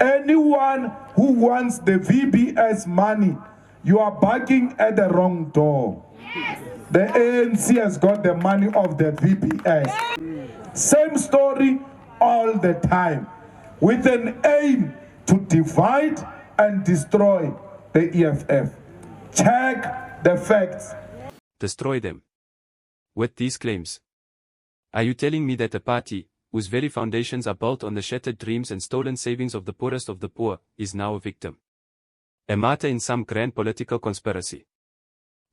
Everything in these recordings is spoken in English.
Anyone who wants the VBS money, you are barking at the wrong door. The ANC has got the money of the VBS. Same story all the time, with an aim to divide and destroy the EFF. Check the facts. Destroy them. With these claims, are you telling me that a party, whose very foundations are built on the shattered dreams and stolen savings of the poorest of the poor, is now a victim? A martyr in some grand political conspiracy?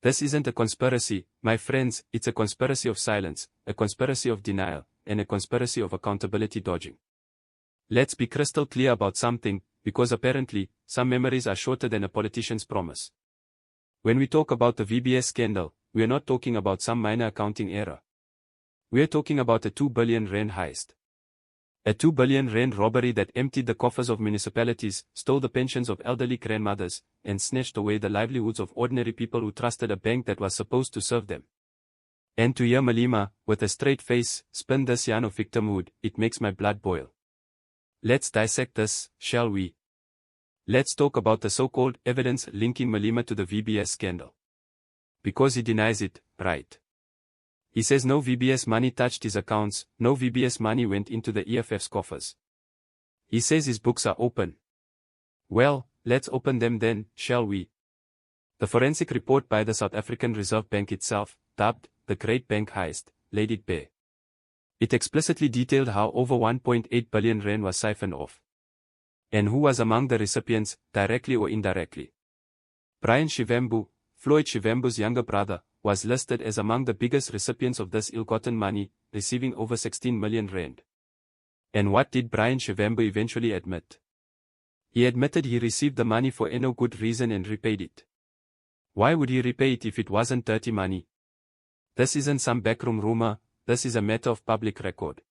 This isn't a conspiracy, my friends, it's a conspiracy of silence, a conspiracy of denial, and a conspiracy of accountability dodging. Let's be crystal clear about something, because apparently, some memories are shorter than a politician's promise. When we talk about the VBS scandal, we are not talking about some minor accounting error. We are talking about a 2 billion rand heist. A 2 billion rand robbery that emptied the coffers of municipalities, stole the pensions of elderly grandmothers, and snatched away the livelihoods of ordinary people who trusted a bank that was supposed to serve them. And to hear Malema, with a straight face, spin this yarn of victimhood, it makes my blood boil. Let's dissect this, shall we? Let's talk about the so-called evidence linking Malema to the VBS scandal. Because he denies it, right? He says no VBS money touched his accounts, no VBS money went into the EFF's coffers. He says his books are open. Well, let's open them then, shall we? The forensic report by the South African Reserve Bank itself, dubbed the Great Bank Heist, laid it bare. It explicitly detailed how over 1.8 billion rand was siphoned off. And who was among the recipients, directly or indirectly. Brian Shivambu, Floyd Shivambu's younger brother, was listed as among the biggest recipients of this ill-gotten money, receiving over 16 million rand. And what did Brian Shivambu eventually admit? He admitted he received the money for no good reason and repaid it. Why would he repay it if it wasn't dirty money? This isn't some backroom rumor, this is a matter of public record.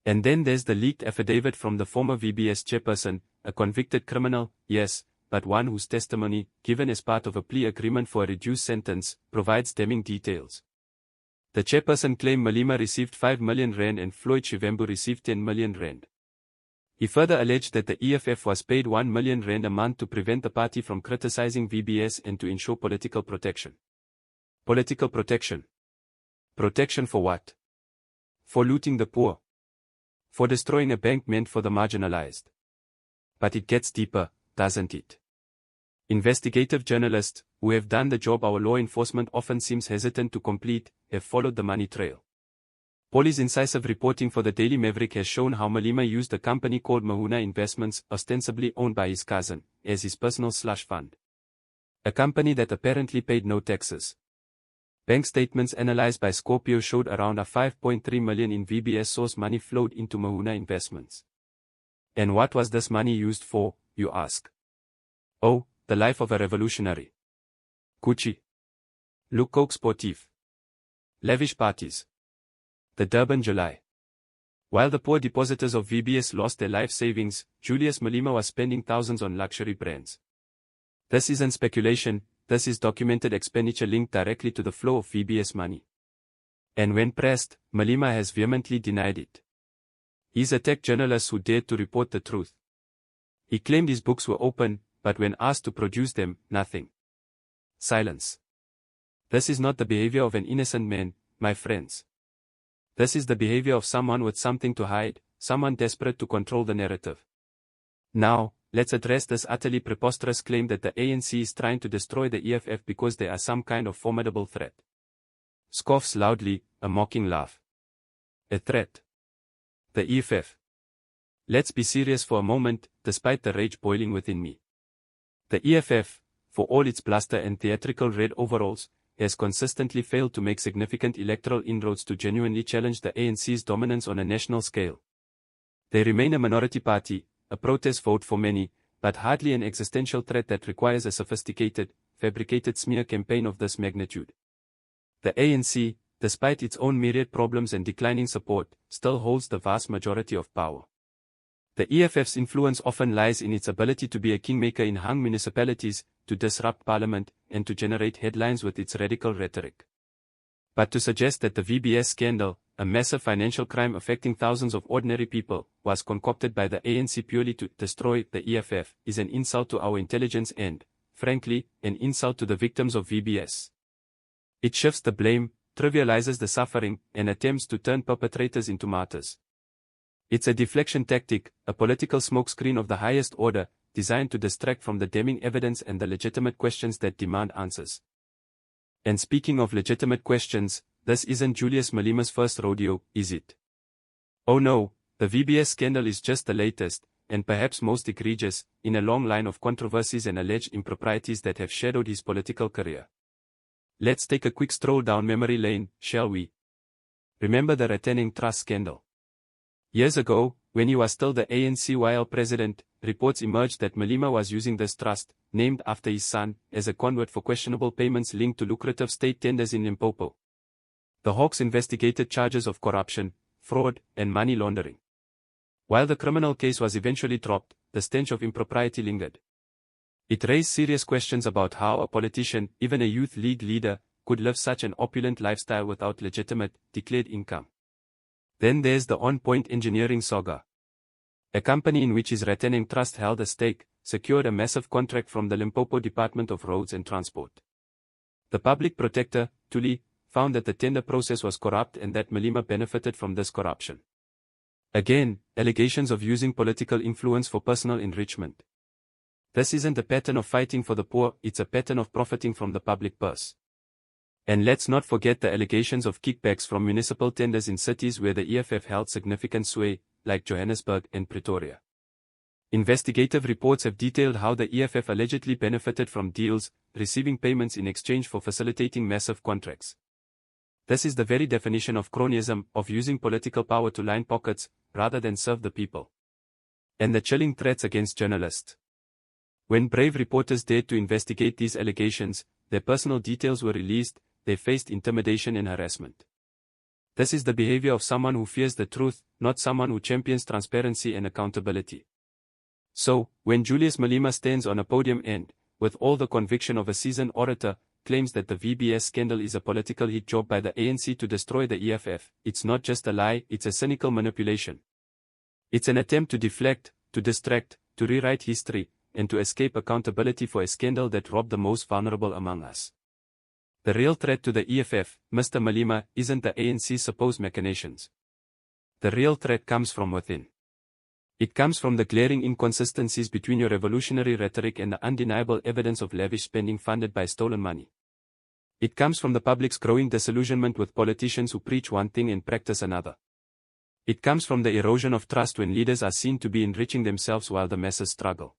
And then there's the leaked affidavit from the former VBS chairperson, a convicted criminal, yes, but one whose testimony, given as part of a plea agreement for a reduced sentence, provides damning details. The chairperson claimed Malema received 5 million rand and Floyd Shivambu received 10 million rand. He further alleged that the EFF was paid 1 million rand a month to prevent the party from criticizing VBS and to ensure political protection. Political protection. Protection for what? For looting the poor. For destroying a bank meant for the marginalized. But it gets deeper, doesn't it? Investigative journalists, who have done the job our law enforcement often seems hesitant to complete, have followed the money trail. Poli's incisive reporting for the Daily Maverick has shown how Malema used a company called Mahuna Investments, ostensibly owned by his cousin, as his personal slush fund. A company that apparently paid no taxes. Bank statements analyzed by Scorpio showed around a 5.3 million in VBS source money flowed into Mahuna Investments. And what was this money used for, you ask? Oh, the life of a revolutionary. Gucci. Le Coq Sportif. Lavish parties. The Durban July. While the poor depositors of VBS lost their life savings, Julius Malema was spending thousands on luxury brands. This isn't speculation, this is documented expenditure linked directly to the flow of VBS money. And when pressed, Malema has vehemently denied it. He's attacked journalists who dared to report the truth. He claimed his books were open, but when asked to produce them, nothing. Silence. This is not the behavior of an innocent man, my friends. This is the behavior of someone with something to hide, someone desperate to control the narrative. Now, let's address this utterly preposterous claim that the ANC is trying to destroy the EFF because they are some kind of formidable threat. Scoffs loudly, a mocking laugh. A threat. The EFF. Let's be serious for a moment, despite the rage boiling within me. The EFF, for all its bluster and theatrical red overalls, has consistently failed to make significant electoral inroads to genuinely challenge the ANC's dominance on a national scale. They remain a minority party, a protest vote for many, but hardly an existential threat that requires a sophisticated, fabricated smear campaign of this magnitude. The ANC, despite its own myriad problems and declining support, still holds the vast majority of power. The EFF's influence often lies in its ability to be a kingmaker in hung municipalities, to disrupt parliament, and to generate headlines with its radical rhetoric. But to suggest that the VBS scandal, a massive financial crime affecting thousands of ordinary people, was concocted by the ANC purely to destroy the EFF, is an insult to our intelligence and, frankly, an insult to the victims of VBS. It shifts the blame, trivializes the suffering, and attempts to turn perpetrators into martyrs. It's a deflection tactic, a political smokescreen of the highest order, designed to distract from the damning evidence and the legitimate questions that demand answers. And speaking of legitimate questions, this isn't Julius Malema's first rodeo, is it? Oh no, the VBS scandal is just the latest, and perhaps most egregious, in a long line of controversies and alleged improprieties that have shadowed his political career. Let's take a quick stroll down memory lane, shall we? Remember the Returning Trust scandal? Years ago, when he was still the ANCYL president, reports emerged that Malema was using this trust, named after his son, as a conduit for questionable payments linked to lucrative state tenders in Limpopo. The Hawks investigated charges of corruption, fraud, and money laundering. While the criminal case was eventually dropped, the stench of impropriety lingered. It raised serious questions about how a politician, even a youth league leader, could live such an opulent lifestyle without legitimate, declared income. Then there's the On-Point Engineering saga. A company in which his Returning Trust held a stake, secured a massive contract from the Limpopo Department of Roads and Transport. The public protector, Tuli, found that the tender process was corrupt and that Malema benefited from this corruption. Again, allegations of using political influence for personal enrichment. This isn't a pattern of fighting for the poor, it's a pattern of profiting from the public purse. And let's not forget the allegations of kickbacks from municipal tenders in cities where the EFF held significant sway, like Johannesburg and Pretoria. Investigative reports have detailed how the EFF allegedly benefited from deals, receiving payments in exchange for facilitating massive contracts. This is the very definition of cronyism, of using political power to line pockets, rather than serve the people. And the chilling threats against journalists. When brave reporters dared to investigate these allegations, their personal details were released, they faced intimidation and harassment. This is the behavior of someone who fears the truth, not someone who champions transparency and accountability. So, when Julius Malema stands on a podium and, with all the conviction of a seasoned orator, claims that the VBS scandal is a political hit job by the ANC to destroy the EFF, it's not just a lie, it's a cynical manipulation. It's an attempt to deflect, to distract, to rewrite history, and to escape accountability for a scandal that robbed the most vulnerable among us. The real threat to the EFF, Mr. Malema, isn't the ANC's supposed machinations. The real threat comes from within. It comes from the glaring inconsistencies between your revolutionary rhetoric and the undeniable evidence of lavish spending funded by stolen money. It comes from the public's growing disillusionment with politicians who preach one thing and practice another. It comes from the erosion of trust when leaders are seen to be enriching themselves while the masses struggle.